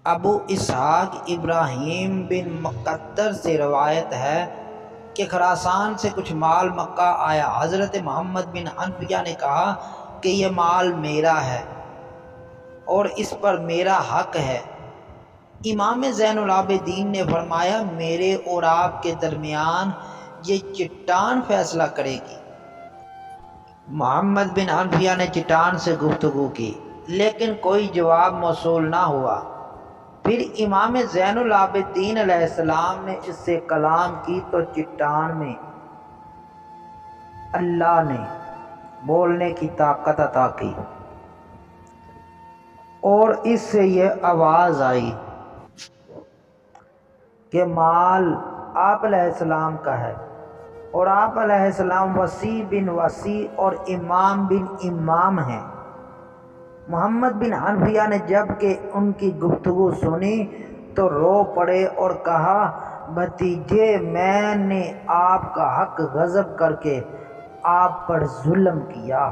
ابو اسحاق ابراہیم بن مقدر سے روایت ہے کہ خراسان سے کچھ مال مکہ آیا۔ حضرت محمد بن حنفیہ نے کہا کہ یہ مال میرا ہے اور اس پر میرا حق ہے۔ امام زین العابدین نے فرمایا میرے اور آپ کے درمیان یہ چٹان فیصلہ کرے گی۔ محمد بن حنفیہ نے چٹان سے گفتگو کی لیکن کوئی جواب موصول نہ ہوا۔ پھر امام زین العابدین علیہ السلام نے اس سے کلام کی تو چٹان میں اللہ نے بولنے کی طاقت عطا کی اور اس سے یہ آواز آئی کہ مال آپ علیہ السلام کا ہے، اور آپ علیہ السلام وسیع بن وسیع اور امام بن امام ہیں۔ محمد بن حنفیہ نے جب کہ ان کی گفتگو سنی تو رو پڑے اور کہا بھتیجے، میں نے آپ کا حق غصب کر کے آپ پر ظلم کیا۔